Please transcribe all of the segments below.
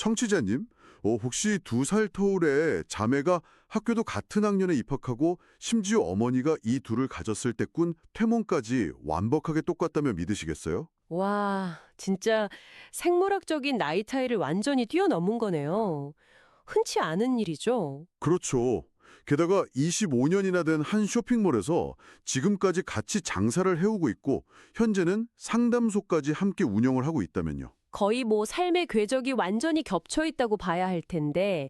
청취자님, 혹시 2살 터울의 자매가 학교도 같은 학년에 입학하고 심지어 어머니가 이 둘을 가졌을 때 꾼 퇴몽까지 완벽하게 똑같다면 믿으시겠어요? 와, 진짜 생물학적인 나이 차이를 완전히 뛰어넘은 거네요. 흔치 않은 일이죠. 그렇죠. 게다가 25년이나 된 한 쇼핑몰에서 지금까지 같이 장사를 해오고 있고 현재는 상담소까지 함께 운영을 하고 있다면요. 거의 뭐 삶의 궤적이 완전히 겹쳐 있다고 봐야 할 텐데,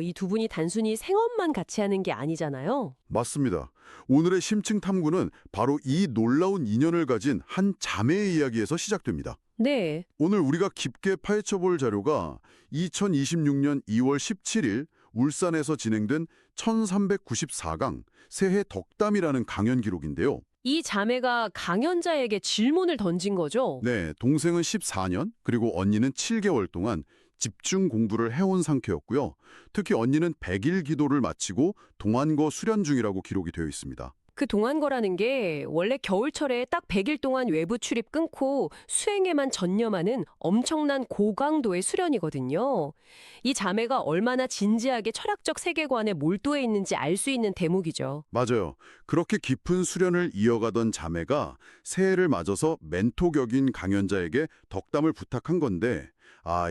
이 두 분이 단순히 생업만 같이 하는 게 아니잖아요. 맞습니다. 오늘의 심층 탐구는 바로 이 놀라운 인연을 가진 한 자매의 이야기에서 시작됩니다. 네, 오늘 우리가 깊게 파헤쳐볼 자료가 2026년 2월 17일 울산에서 진행된 1394강 새해 덕담이라는 강연 기록인데요. 이 자매가 강연자에게 질문을 던진 거죠. 네, 동생은 14년, 그리고 언니는 7개월 동안 집중 공부를 해온 상태였고요. 특히 언니는 100일 기도를 마치고 동안거 수련 중이라고 기록이 되어 있습니다. 그 동안거라는 게 원래 겨울철에 딱 100일 동안 외부 출입 끊고 수행에만 전념하는 엄청난 고강도의 수련이거든요. 이 자매가 얼마나 진지하게 철학적 세계관에 몰두해 있는지 알 수 있는 대목이죠. 맞아요. 그렇게 깊은 수련을 이어가던 자매가 새해를 맞아서 멘토격인 강연자에게 덕담을 부탁한 건데,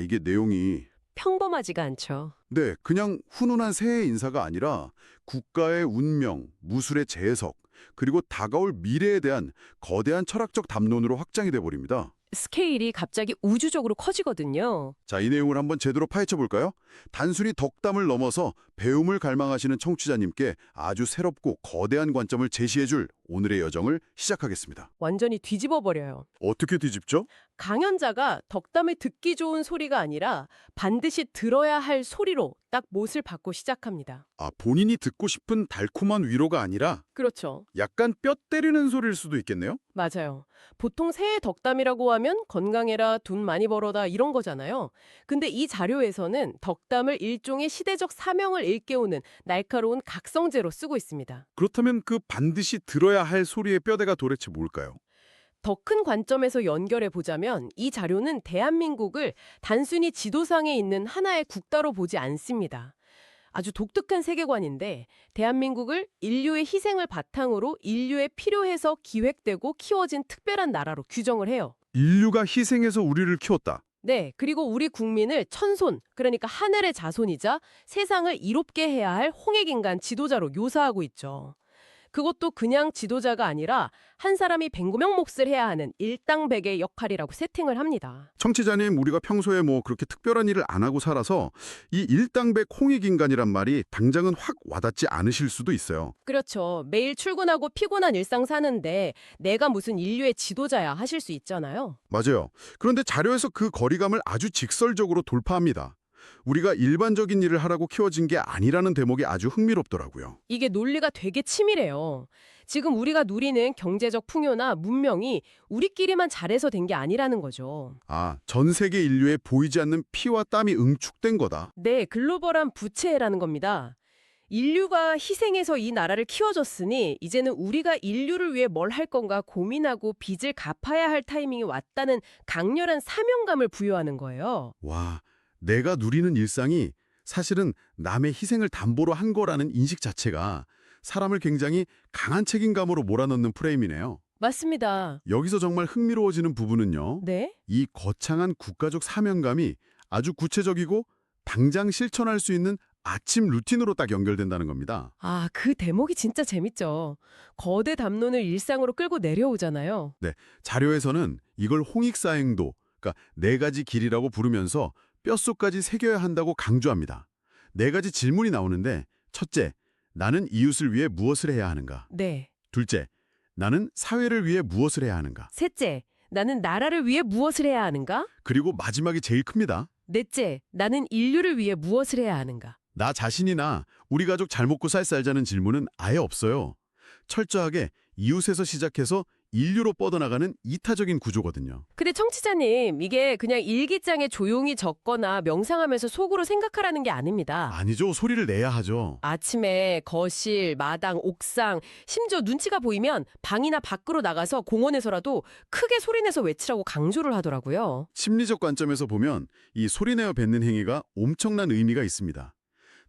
이게 내용이 평범하지가 않죠. 네, 그냥 훈훈한 새해 인사가 아니라 국가의 운명, 무술의 재해석, 그리고 다가올 미래에 대한 거대한 철학적 담론으로 확장이 돼버립니다. 스케일이 갑자기 우주적으로 커지거든요. 자, 이 내용을 한번 제대로 파헤쳐 볼까요? 단순히 덕담을 넘어서 배움을 갈망하시는 청취자님께 아주 새롭고 거대한 관점을 제시해줄 오늘의 여정을 시작하겠습니다. 완전히 뒤집어 버려요. 어떻게 뒤집죠? 강연자가 덕담을 듣기 좋은 소리가 아니라 반드시 들어야 할 소리로 딱 못을 받고 시작합니다. 본인이 듣고 싶은 달콤한 위로가 아니라 그렇죠. 약간 뼈 때리는 소리일 수도 있겠네요? 맞아요. 보통 새해 덕담이라고 하면 건강해라, 돈 많이 벌어다 이런 거잖아요. 근데 이 자료에서는 덕담을 일종의 시대적 사명을 일깨우는 날카로운 각성제로 쓰고 있습니다. 그렇다면 그 반드시 들어야 할 소리의 뼈대가 도대체 뭘까요? 더 큰 관점에서 연결해 보자면 이 자료는 대한민국을 단순히 지도상에 있는 하나의 국가로 보지 않습니다. 아주 독특한 세계관인데 대한민국을 인류의 희생을 바탕으로 인류에 필요해서 기획되고 키워진 특별한 나라로 규정을 해요. 인류가 희생해서 우리를 키웠다. 네, 그리고 우리 국민을 천손, 그러니까 하늘의 자손이자 세상을 이롭게 해야 할 홍익인간 지도자로 묘사하고 있죠. 그것도 그냥 지도자가 아니라 한 사람이 100명 몫을 해야 하는 일당백의 역할이라고 세팅을 합니다. 청취자님, 우리가 평소에 그렇게 특별한 일을 안 하고 살아서 이 일당백 홍익인간이란 말이 당장은 확 와닿지 않으실 수도 있어요. 그렇죠. 매일 출근하고 피곤한 일상 사는데 내가 무슨 인류의 지도자야 하실 수 있잖아요. 맞아요. 그런데 자료에서 그 거리감을 아주 직설적으로 돌파합니다. 우리가 일반적인 일을 하라고 키워진 게 아니라는 대목이 아주 흥미롭더라고요. 이게 논리가 되게 치밀해요. 지금 우리가 누리는 경제적 풍요나 문명이 우리끼리만 잘해서 된 게 아니라는 거죠. 전 세계 인류에 보이지 않는 피와 땀이 응축된 거다. 네, 글로벌한 부채라는 겁니다. 인류가 희생해서 이 나라를 키워줬으니 이제는 우리가 인류를 위해 뭘 할 건가 고민하고 빚을 갚아야 할 타이밍이 왔다는 강렬한 사명감을 부여하는 거예요. 와, 내가 누리는 일상이 사실은 남의 희생을 담보로 한 거라는 인식 자체가 사람을 굉장히 강한 책임감으로 몰아넣는 프레임이네요. 맞습니다. 여기서 정말 흥미로워지는 부분은요. 네? 이 거창한 국가적 사명감이 아주 구체적이고 당장 실천할 수 있는 아침 루틴으로 딱 연결된다는 겁니다. 그 대목이 진짜 재밌죠. 거대 담론을 일상으로 끌고 내려오잖아요. 네, 자료에서는 이걸 홍익사행도, 그러니까 4가지 길이라고 부르면서 뼛속까지 새겨야 한다고 강조합니다. 4가지 질문이 나오는데 첫째, 나는 이웃을 위해 무엇을 해야 하는가? 네. 둘째, 나는 사회를 위해 무엇을 해야 하는가? 셋째, 나는 나라를 위해 무엇을 해야 하는가? 그리고 마지막이 제일 큽니다. 넷째, 나는 인류를 위해 무엇을 해야 하는가? 나 자신이나 우리 가족 잘 먹고 살자는 질문은 아예 없어요. 철저하게 이웃에서 시작해서 인류로 뻗어나가는 이타적인 구조거든요. 근데 청취자님, 이게 그냥 일기장에 조용히 적거나 명상하면서 속으로 생각하라는 게 아닙니다. 아니죠. 소리를 내야 하죠. 아침에 거실, 마당, 옥상, 심지어 눈치가 보이면 방이나 밖으로 나가서 공원에서라도 크게 소리내서 외치라고 강조를 하더라고요. 심리적 관점에서 보면 이 소리내어 뱉는 행위가 엄청난 의미가 있습니다.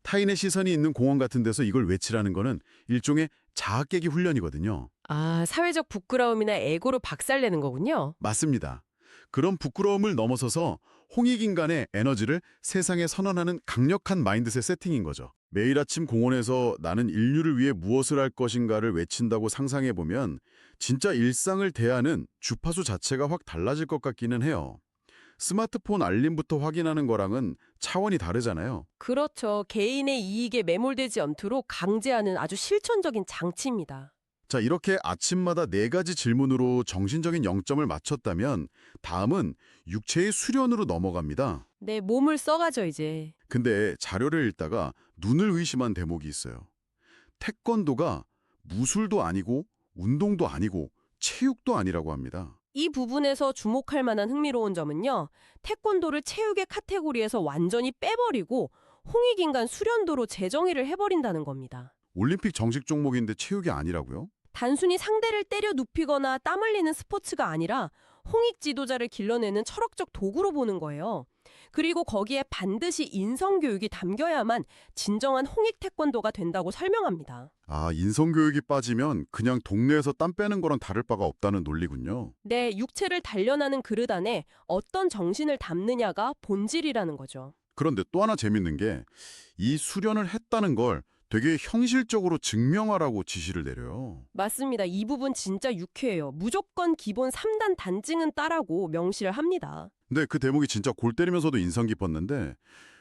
타인의 시선이 있는 공원 같은 데서 이걸 외치라는 거는 일종의 자아 깨기 훈련이거든요. 아, 사회적 부끄러움이나 에고로 박살내는 거군요. 맞습니다. 그런 부끄러움을 넘어서서 홍익인간의 에너지를 세상에 선언하는 강력한 마인드셋 세팅인 거죠. 매일 아침 공원에서 나는 인류를 위해 무엇을 할 것인가를 외친다고 상상해보면 진짜 일상을 대하는 주파수 자체가 확 달라질 것 같기는 해요. 스마트폰 알림부터 확인하는 거랑은 차원이 다르잖아요. 그렇죠. 개인의 이익에 매몰되지 않도록 강제하는 아주 실천적인 장치입니다. 자, 이렇게 아침마다 4가지 질문으로 정신적인 영점을 맞췄다면 다음은 육체의 수련으로 넘어갑니다. 네, 몸을 써가죠, 이제. 근데 자료를 읽다가 눈을 의심한 대목이 있어요. 태권도가 무술도 아니고 운동도 아니고 체육도 아니라고 합니다. 이 부분에서 주목할 만한 흥미로운 점은요. 태권도를 체육의 카테고리에서 완전히 빼버리고 홍익인간 수련도로 재정의를 해버린다는 겁니다. 올림픽 정식 종목인데 체육이 아니라고요? 단순히 상대를 때려 눕히거나 땀 흘리는 스포츠가 아니라 홍익 지도자를 길러내는 철학적 도구로 보는 거예요. 그리고 거기에 반드시 인성교육이 담겨야만 진정한 홍익 태권도가 된다고 설명합니다. 아, 인성교육이 빠지면 그냥 동네에서 땀 빼는 거랑 다를 바가 없다는 논리군요. 내 육체를 단련하는 그릇 안에 어떤 정신을 담느냐가 본질이라는 거죠. 그런데 또 하나 재밌는 게 이 수련을 했다는 걸 되게 형식적으로 증명하라고 지시를 내려요. 맞습니다. 이 부분 진짜 유쾌해요. 무조건 기본 3단 단증은 따라고 명시를 합니다. 근데 그 대목이 진짜 골 때리면서도 인상 깊었는데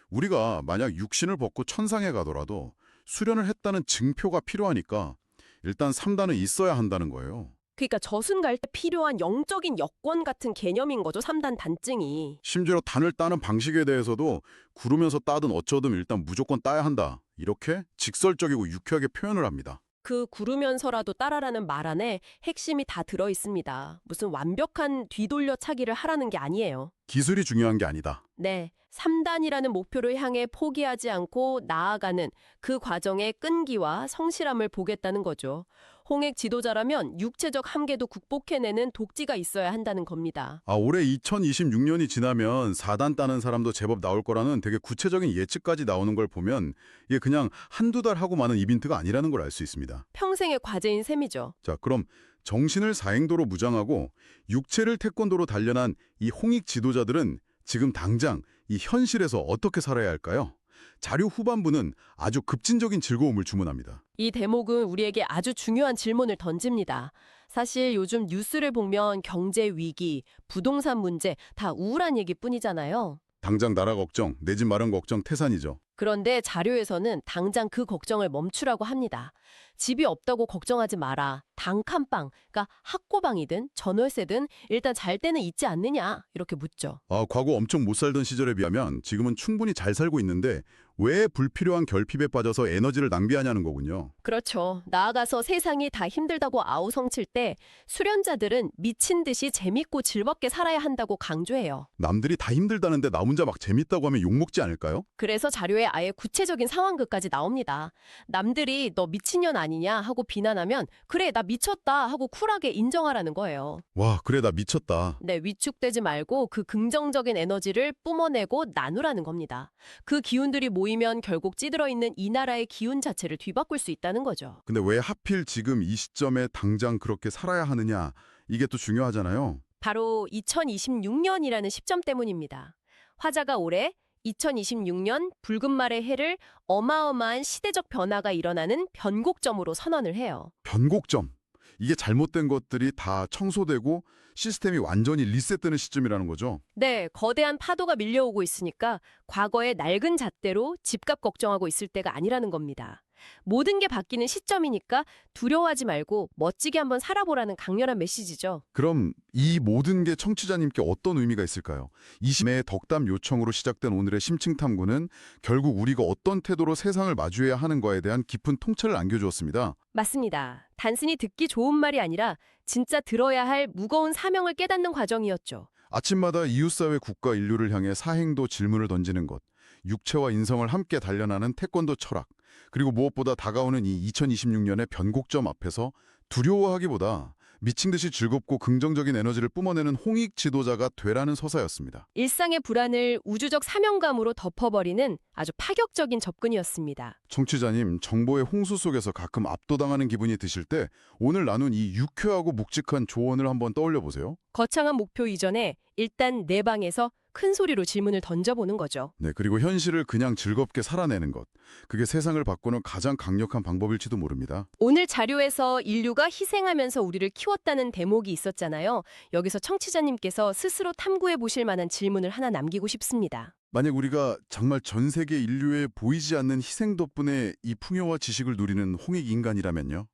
우리가 만약 육신을 벗고 천상에 가더라도 수련을 했다는 증표가 필요하니까 일단 3단은 있어야 한다는 거예요. 그러니까 저승 갈 때 필요한 영적인 여권 같은 개념인 거죠. 3단 단증이. 심지어 단을 따는 방식에 대해서도 구르면서 따든 어쩌든 일단 무조건 따야 한다. 이렇게 직설적이고 유쾌하게 표현을 합니다. 그 구르면서라도 따라라는 말 안에 핵심이 다 들어 있습니다. 무슨 완벽한 뒤돌려 차기를 하라는 게 아니에요. 기술이 중요한 게 아니다. 네, 3단이라는 목표를 향해 포기하지 않고 나아가는 그 과정의 끈기와 성실함을 보겠다는 거죠. 홍익 지도자라면 육체적 한계도 극복해내는 독지가 있어야 한다는 겁니다. 아, 올해 2026년이 지나면 4단 따는 사람도 제법 나올 거라는 되게 구체적인 예측까지 나오는 걸 보면 이게 그냥 한두 달 하고 마는 이벤트가 아니라는 걸 알 수 있습니다. 평생의 과제인 셈이죠. 자, 그럼 정신을 사행도로 무장하고 육체를 태권도로 단련한 이 홍익 지도자들은 지금 당장 이 현실에서 어떻게 살아야 할까요? 자료 후반부는 아주 급진적인 즐거움을 주문합니다. 이 대목은 우리에게 아주 중요한 질문을 던집니다. 사실 요즘 뉴스를 보면 경제 위기, 부동산 문제 다 우울한 얘기뿐이잖아요. 당장 나라 걱정, 내 집 마련 걱정 태산이죠. 그런데 자료에서는 당장 그 걱정을 멈추라고 합니다. 집이 없다고 걱정하지 마라. 단칸방, 그러니까 학고방이든 전월세든 일단 잘 때는 있지 않느냐 이렇게 묻죠. 아, 과거 엄청 못 살던 시절에 비하면 지금은 충분히 잘 살고 있는데 왜 불필요한 결핍에 빠져서 에너지를 낭비하냐는 거군요. 그렇죠. 나아가서 세상이 다 힘들다고 아우성칠 때 수련자들은 미친 듯이 재밌고 즐겁게 살아야 한다고 강조해요. 남들이 다 힘들다는데 나 혼자 막 재밌다고 하면 욕먹지 않을까요? 그래서 자료에 아예 구체적인 상황극까지 나옵니다. 남들이 너 미친년 아니냐 하고 비난하면 그래 나 미쳤다 하고 쿨하게 인정하라는 거예요. 와, 그래 나 미쳤다. 네, 위축되지 말고 그 긍정적인 에너지를 뿜어내고 나누라는 겁니다. 그 기운들이 모이면 결국 찌들어 있는 이 나라의 기운 자체를 뒤바꿀 수 있다는 거죠. 근데 왜 하필 지금 이 시점에 당장 그렇게 살아야 하느냐, 이게 또 중요하잖아요. 바로 2026년이라는 시점 때문입니다. 화자가 올해 2026년 붉은 말의 해를 어마어마한 시대적 변화가 일어나는 변곡점으로 선언을 해요. 변곡점. 이게 잘못된 것들이 다 청소되고 시스템이 완전히 리셋되는 시점이라는 거죠. 네, 거대한 파도가 밀려오고 있으니까 과거의 낡은 잣대로 집값 걱정하고 있을 때가 아니라는 겁니다. 모든 게 바뀌는 시점이니까 두려워하지 말고 멋지게 한번 살아보라는 강렬한 메시지죠. 그럼 이 모든 게 청취자님께 어떤 의미가 있을까요? 20의 덕담 요청으로 시작된 오늘의 심층 탐구는 결국 우리가 어떤 태도로 세상을 마주해야 하는가에 대한 깊은 통찰을 안겨주었습니다. 맞습니다. 단순히 듣기 좋은 말이 아니라 진짜 들어야 할 무거운 사명을 깨닫는 과정이었죠. 아침마다 이웃사회 국가 인류를 향해 사행도 질문을 던지는 것, 육체와 인성을 함께 단련하는 태권도 철학, 그리고 무엇보다 다가오는 이 2026년의 변곡점 앞에서 두려워하기보다 미친 듯이 즐겁고 긍정적인 에너지를 뿜어내는 홍익 지도자가 되라는 서사였습니다. 일상의 불안을 우주적 사명감으로 덮어버리는 아주 파격적인 접근이었습니다. 청취자님, 정보의 홍수 속에서 가끔 압도당하는 기분이 드실 때 오늘 나눈 이 유쾌하고 묵직한 조언을 한번 떠올려 보세요. 거창한 목표 이전에 일단 내 방에서 큰 소리로 질문을 던져보는 거죠. 네, 그리고 현실을 그냥 즐겁게 살아내는 것. 그게 세상을 바꾸는 가장 강력한 방법일지도 모릅니다. 오늘 자료에서 인류가 희생하면서 우리를 키웠다는 대목이 있었잖아요. 여기서 청취자님께서 스스로 탐구해 보실 만한 질문을 하나 남기고 싶습니다. 만약 우리가 정말 전 세계 인류의 보이지 않는 희생 덕분에 이 풍요와 지식을 누리는 홍익 인간이라면요.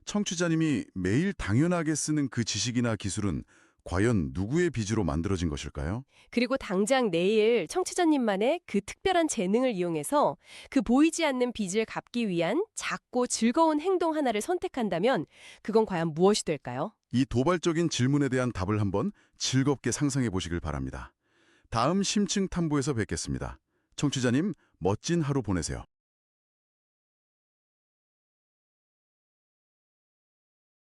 청취자님이 매일 당연하게 쓰는 그 지식이나 기술은 과연 누구의 빚으로 만들어진 것일까요? 그리고 당장 내일 청취자님만의 그 특별한 재능을 이용해서 그 보이지 않는 빚을 갚기 위한 작고 즐거운 행동 하나를 선택한다면 그건 과연 무엇이 될까요? 이 도발적인 질문에 대한 답을 한번 즐겁게 상상해 보시길 바랍니다. 다음 심층 탐구에서 뵙겠습니다. 청취자님, 멋진 하루 보내세요.